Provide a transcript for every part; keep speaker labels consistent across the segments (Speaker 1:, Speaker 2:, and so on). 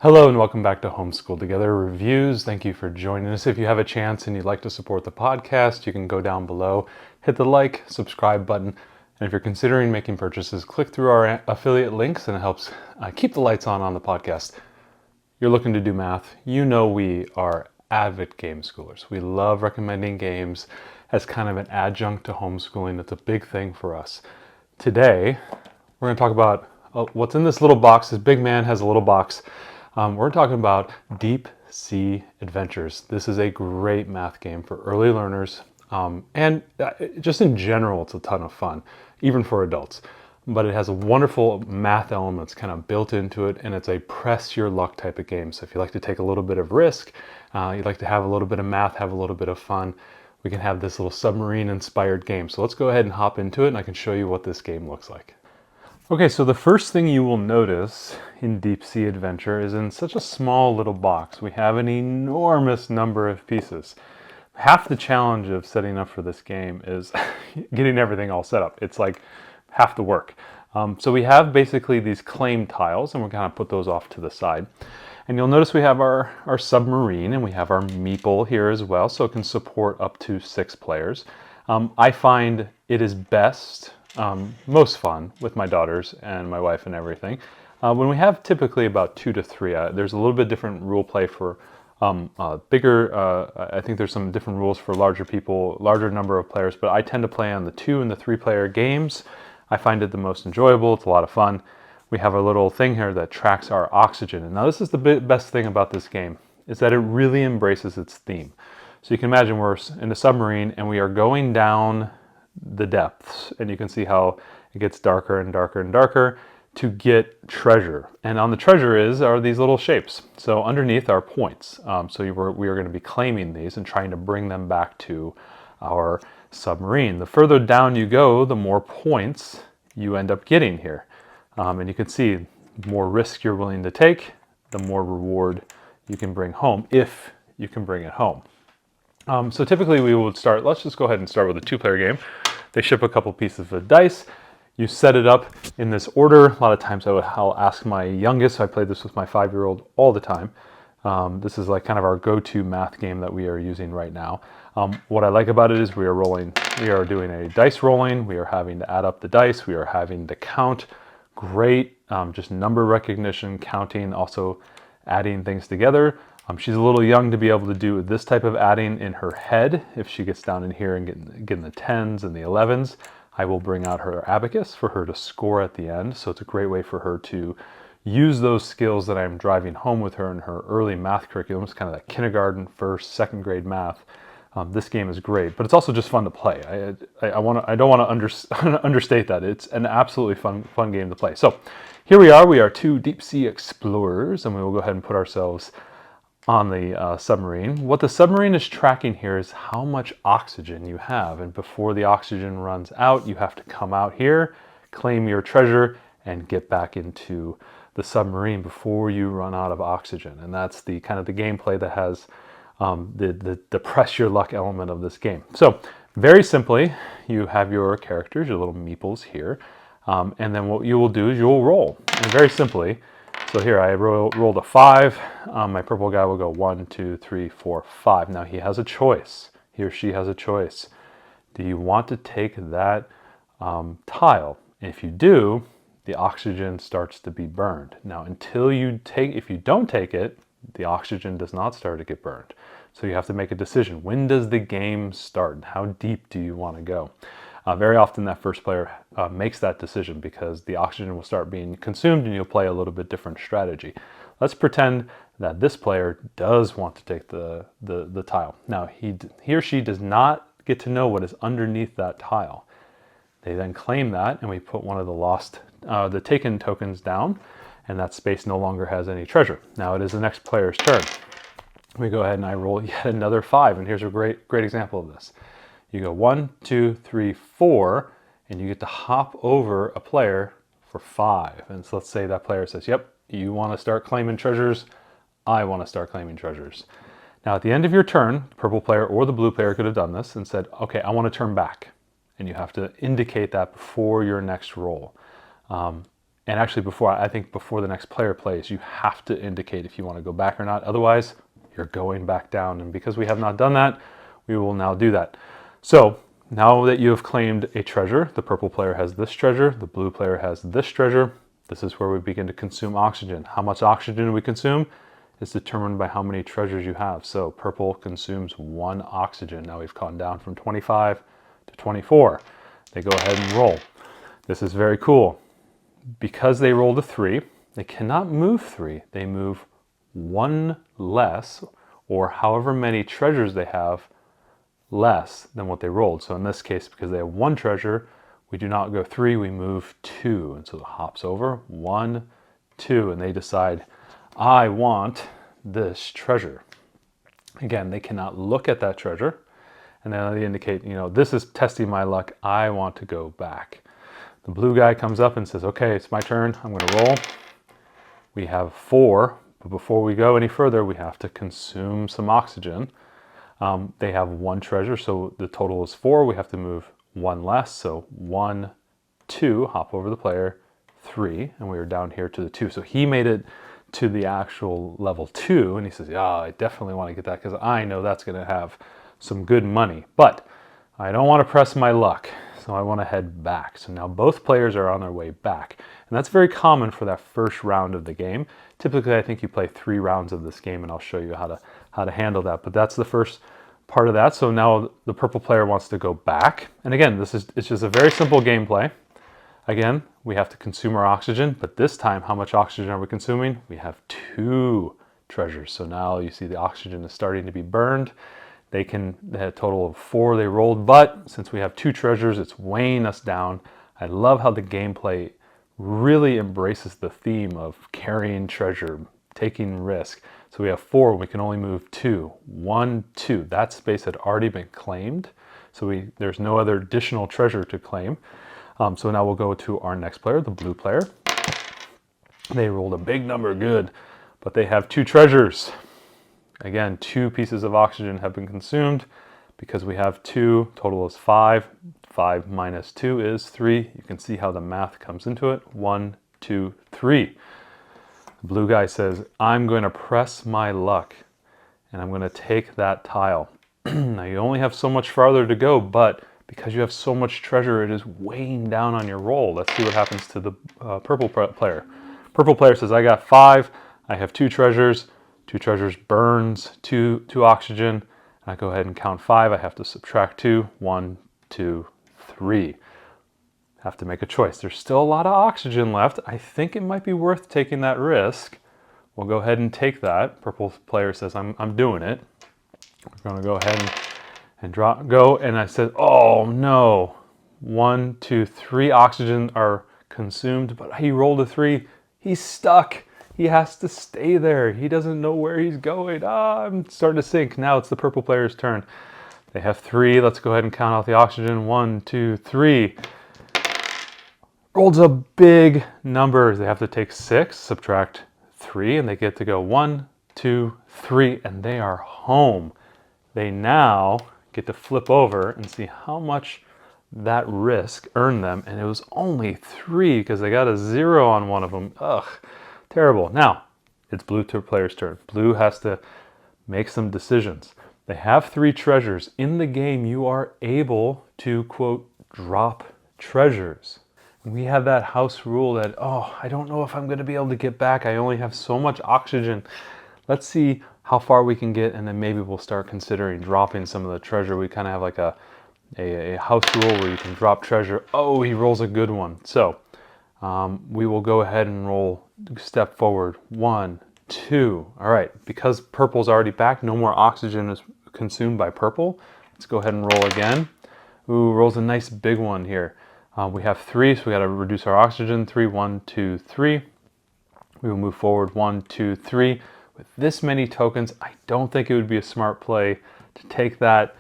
Speaker 1: Hello and welcome back to Homeschool Together Reviews. Thank you for joining us. If you have a chance and you'd like to support the podcast, you can go down below, hit the like, subscribe button, and if you're considering making purchases, click through our affiliate links and it helps keep the lights on the podcast. You're looking to do math. You know we are avid game schoolers. We love recommending games as kind of an adjunct to homeschooling. It's a big thing for us. Today, we're going to talk about what's in this little box. This big man has a little box. We're talking about Deep Sea Adventures. This is a great math game for early learners, and just in general, it's a ton of fun, even for adults. But it has a wonderful math elements kind of built into it, and it's a press your luck type of game. So if you like to take a little bit of risk, you'd like to have a little bit of math, have a little bit of fun, we can have this little submarine-inspired game. So let's go ahead and hop into it, and I can show you what this game looks like. Okay, so the first thing you will notice in Deep Sea Adventure is in such a small little box, we have an enormous number of pieces. Half the challenge of setting up for this game is getting everything all set up. It's like half the work. So we have basically these claim tiles, and we're going to put those off to the side. And you'll notice we have our submarine, and we have our meeple here as well, so it can support up to 6 players. I find it is best, most fun with my daughters and my wife and everything. When we have typically about 2 to 3, there's a little bit different rule play for bigger, I think there's some different rules for larger people, larger number of players, but I tend to play on the 2 and the 3 player games. I find it the most enjoyable. It's a lot of fun. We have a little thing here that tracks our oxygen. And now this is the best thing about this game, is that it really embraces its theme. So you can imagine we're in a submarine and we are going down the depths, and you can see how it gets darker and darker and darker to get treasure. And on the treasure are these little shapes. So underneath are points. So we are going to be claiming these and trying to bring them back to our submarine. The further down you go, the more points you end up getting here. And you can see the more risk you're willing to take, the more reward you can bring home, if you can bring it home. So typically we would start, let's just go ahead and start with a 2-player game. They ship a couple pieces of dice. You set it up in this order. A lot of times I'll ask my youngest, I play this with my 5-year-old all the time. This is like kind of our go-to math game that we are using right now. What I like about it is we are doing a dice rolling. We are having to add up the dice. We are having to count. Great, just number recognition, counting, also adding things together. She's a little young to be able to do this type of adding in her head. If she gets down in here and getting the 10s and the 11s, I will bring out her abacus for her to score at the end. So it's a great way for her to use those skills that I'm driving home with her in her early math curriculum. It's kind of that kindergarten, first, second grade math. This game is great, but it's also just fun to play. I don't want to understate that. It's an absolutely fun game to play. So here we are 2 deep sea explorers, and we will go ahead and put ourselves on the submarine. What the submarine is tracking here is how much oxygen you have, and before the oxygen runs out, you have to come out here, claim your treasure, and get back into the submarine before you run out of oxygen. And that's the kind of the gameplay that has the press your luck element of this game. So very simply, you have your characters, your little meeples here, and then what you will do is you'll roll. And very simply, so here I rolled a 5. My purple guy will go 1, 2, 3, 4, 5. Now he has a choice. He or she has a choice. Do you want to take that tile? If you do, the oxygen starts to be burned. Now if you don't take it, the oxygen does not start to get burned. So you have to make a decision. When does the game start? How deep do you want to go? Very often that first player makes that decision because the oxygen will start being consumed and you'll play a little bit different strategy. Let's pretend that this player does want to take the tile. Now he or she does not get to know what is underneath that tile. They then claim that, and we put one of the taken tokens down, and that space no longer has any treasure. Now it is the next player's turn. We go ahead and I roll yet another 5, and here's a great example of this. You go 1, 2, 3, 4, and you get to hop over a player for 5. And so let's say that player says, yep, you want to start claiming treasures. I want to start claiming treasures. Now at the end of your turn, the purple player or the blue player could have done this and said, okay, I want to turn back. And you have to indicate that before your next roll. And actually I think before the next player plays, you have to indicate if you want to go back or not. Otherwise, you're going back down. And because we have not done that, we will now do that. So now that you have claimed a treasure, the purple player has this treasure, the blue player has this treasure. This is where we begin to consume oxygen. How much oxygen we consume is determined by how many treasures you have. So purple consumes 1 oxygen. Now we've gone down from 25 to 24. They go ahead and roll. This is very cool. Because they rolled a 3, they cannot move 3. They move 1 less, or however many treasures they have, less than what they rolled. So in this case, because they have 1 treasure, we do not go 3, we move 2. And so it hops over 1, 2, and they decide, I want this treasure. Again, they cannot look at that treasure, and then they indicate, this is testing my luck. I want to go back. The blue guy comes up and says, okay, it's my turn. I'm going to roll. We have 4, but before we go any further, we have to consume some oxygen. They have 1 treasure, so the total is 4. We have to move 1 less, so 1, 2, hop over the player, 3, and we are down here to the 2. So he made it to the actual level 2, and he says, yeah, I definitely want to get that because I know that's going to have some good money, but I don't want to press my luck, so I want to head back. So now both players are on their way back, and that's very common for that first round of the game. Typically, I think you play 3 rounds of this game, and I'll show you how to handle that, but that's the first part of that. So now the purple player wants to go back, and again, it's just a very simple gameplay. Again, we have to consume our oxygen, but this time, how much oxygen are we consuming? We have 2 treasures. So now you see the oxygen is starting to be burned. They had a total of 4 they rolled, but since we have 2 treasures, it's weighing us down. I love how the gameplay really embraces the theme of carrying treasure, taking risk. So we have 4, we can only move 2. 1, 2. That space had already been claimed, so there's no other additional treasure to claim. So now we'll go to our next player, the blue player. They rolled a big number, good, but they have 2 treasures. Again, 2 pieces of oxygen have been consumed. Because we have 2, total is 5. 5 minus 2 is 3. You can see how the math comes into it. 1, 2, 3. The blue guy says, I'm going to press my luck, and I'm going to take that tile. Now you only have so much farther to go, but because you have so much treasure, it is weighing down on your roll. Let's see what happens to the purple player. Purple player says, I got 5. I have 2 treasures. 2 treasures burns 2 oxygen. I go ahead and count 5. I have to subtract 2. 1, 2, 3. Have to make a choice. There's still a lot of oxygen left. I think it might be worth taking that risk. We'll go ahead and take that. Purple player says, I'm doing it. We're going to go ahead and go. And I said, oh no. 1, 2, 3 oxygen are consumed, but he rolled a 3. He's stuck. He has to stay there. He doesn't know where he's going. I'm starting to sink. Now it's the purple player's turn. They have 3. Let's go ahead and count out the oxygen. 1, 2, 3. Rolls a big number. They have to take 6, subtract 3, and they get to go 1, 2, 3, and they are home. They now get to flip over and see how much that risk earned them, and it was only 3 because they got a 0 on one of them. Ugh, terrible. Now, it's blue player's turn. Blue has to make some decisions. They have 3 treasures. In the game, you are able to, quote, drop treasures. We have that house rule that, oh, I don't know if I'm going to be able to get back. I only have so much oxygen. Let's see how far we can get, and then maybe we'll start considering dropping some of the treasure. We kind of have like a house rule where you can drop treasure. Oh, he rolls a good one. So we will go ahead and roll, step forward. 1, 2. All right, because purple's already back, no more oxygen is consumed by purple. Let's go ahead and roll again. Ooh, rolls a nice big one here. We have 3, so we got to reduce our oxygen. 3, 1, 2, 3. We will move forward. 1, 2, 3. With this many tokens, I don't think it would be a smart play to take that.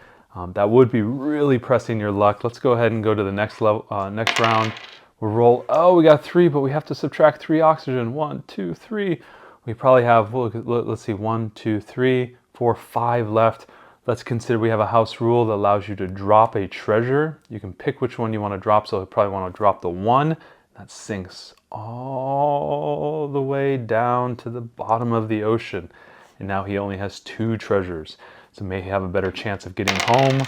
Speaker 1: That would be really pressing your luck. Let's go ahead and go to the next level, next round. We'll roll. Oh, we got 3, but we have to subtract 3 oxygen. 1, 2, 3. We probably have, let's see, 1, 2, 3, 4, 5 left. Let's consider we have a house rule that allows you to drop a treasure. You can pick which one you want to drop, so you probably want to drop the 1. That sinks all the way down to the bottom of the ocean. And now he only has 2 treasures. So may have a better chance of getting home.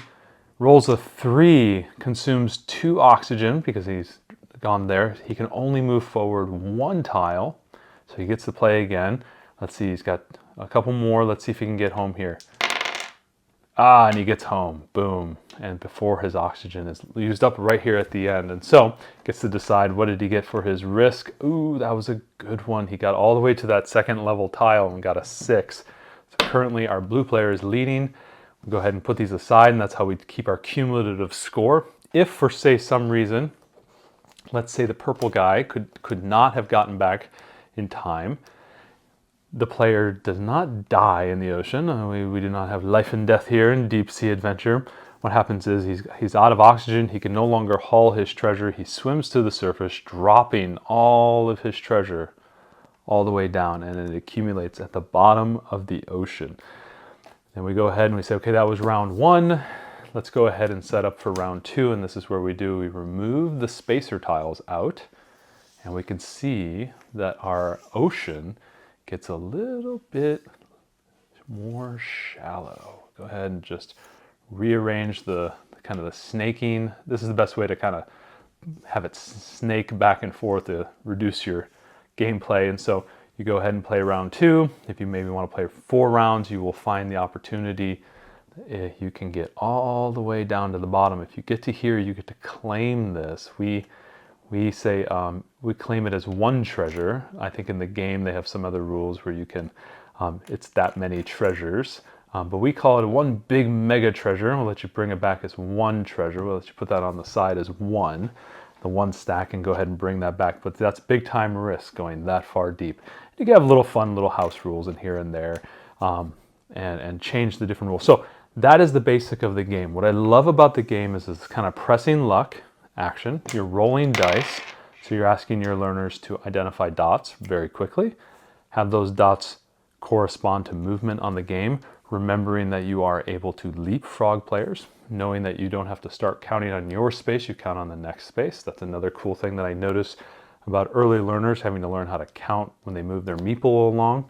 Speaker 1: Rolls a 3, consumes 2 oxygen because he's gone there. He can only move forward 1 tile. So he gets to play again. Let's see, he's got a couple more. Let's see if he can get home here. And he gets home, boom. And before his oxygen is used up right here at the end. And so gets to decide what did he get for his risk. Ooh, that was a good one. He got all the way to that 2nd level tile and got a 6. So currently our blue player is leading. We'll go ahead and put these aside, and that's how we keep our cumulative score. If for, say, some reason, let's say the purple guy could not have gotten back in time, the player does not die in the ocean. We do not have life and death here in deep sea adventure. What happens is he's out of oxygen. He can no longer haul his treasure. He swims to the surface, dropping all of his treasure all the way down, and it accumulates at the bottom of the ocean. Then we go ahead and we say, okay, that was round 1. Let's go ahead and set up for round 2, and this is where we remove the spacer tiles out, and we can see that our ocean gets a little bit more shallow. Go ahead and just rearrange the kind of the snaking. This is the best way to kind of have it snake back and forth to reduce your gameplay. And so you go ahead and play round 2. If you maybe want to play 4 rounds, you will find the opportunity. You can get all the way down to the bottom. If you get to here, you get to claim this. We say we claim it as 1 treasure. I think in the game they have some other rules where you can, it's that many treasures. But we call it 1 big mega treasure. We'll let you bring it back as 1 treasure. We'll let you put that on the side as 1, the 1 stack, and go ahead and bring that back. But that's big time risk going that far deep. You can have little fun little house rules in here and there, and change the different rules. So that is the basic of the game. What I love about the game is this kind of pressing luck action. You're rolling dice, so you're asking your learners to identify dots very quickly, have those dots correspond to movement on the game, remembering that you are able to leapfrog players, knowing that you don't have to start counting on your space, you count on the next space. That's another cool thing that I notice about early learners, having to learn how to count when they move their meeple along.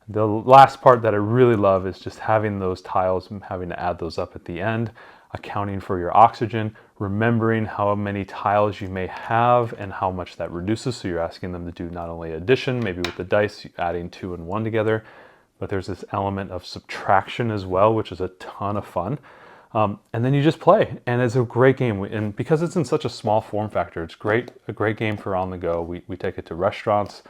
Speaker 1: The last part that I really love is just having those tiles and having to add those up at the end, accounting for your oxygen, remembering how many tiles you may have and how much that reduces. So you're asking them to do not only addition, maybe with the dice, adding 2 and 1 together, but there's this element of subtraction as well, which is a ton of fun. And then you just play, and it's a great game. And because it's in such a small form factor, it's a great game for on the go. We take it to restaurants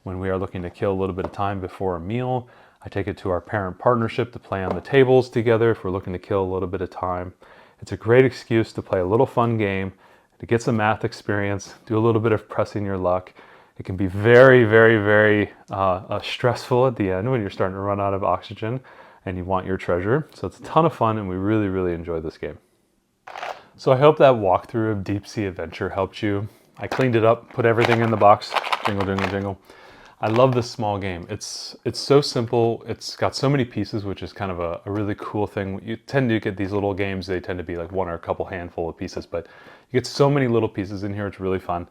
Speaker 1: when we are looking to kill a little bit of time before a meal. I take it to our parent partnership to play on the tables together if we're looking to kill a little bit of time. It's a great excuse to play a little fun game, to get some math experience, do a little bit of pressing your luck. It can be very, very, very stressful at the end when you're starting to run out of oxygen and you want your treasure. So it's a ton of fun, and we really, really enjoy this game. So I hope that walkthrough of Deep Sea Adventure helped you. I cleaned it up, put everything in the box. Jingle, jingle, jingle. I love this small game. It's so simple. It's got so many pieces, which is kind of a really cool thing. You tend to get these little games, they tend to be like 1 or a couple handful of pieces, but you get so many little pieces in here. It's really fun.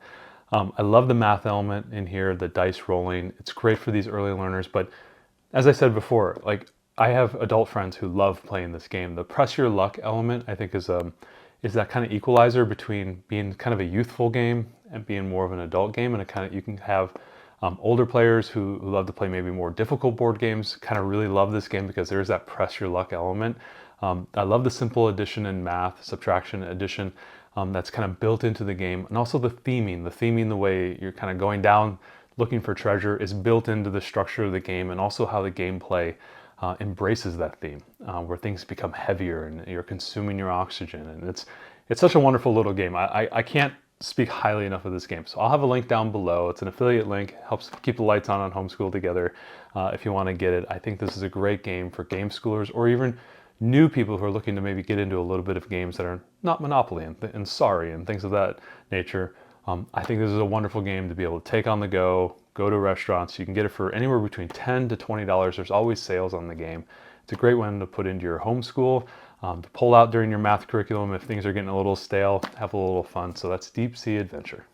Speaker 1: I love the math element in here, the dice rolling. It's great for these early learners, but as I said before, like, I have adult friends who love playing this game. The press your luck element, I think, is that kind of equalizer between being kind of a youthful game and being more of an adult game. And you can have older players who love to play maybe more difficult board games kind of really love this game because there's that press your luck element. I love the simple addition and math, subtraction, addition that's kind of built into the game. And also the theming, the way you're kind of going down looking for treasure is built into the structure of the game, and also how the gameplay embraces that theme, where things become heavier and you're consuming your oxygen. And it's such a wonderful little game. I can't speak highly enough of this game. So I'll have a link down below. It's an affiliate link, helps keep the lights on Homeschool Together if you want to get it. I think this is a great game for game schoolers, or even new people who are looking to maybe get into a little bit of games that are not Monopoly and Sorry and things of that nature. I think this is a wonderful game to be able to take on the go to restaurants. You can get it for anywhere between $10 to $20. There's always sales on the game. It's a great one to put into your homeschool, to pull out during your math curriculum if things are getting a little stale, have a little fun. So that's Deep Sea Adventure.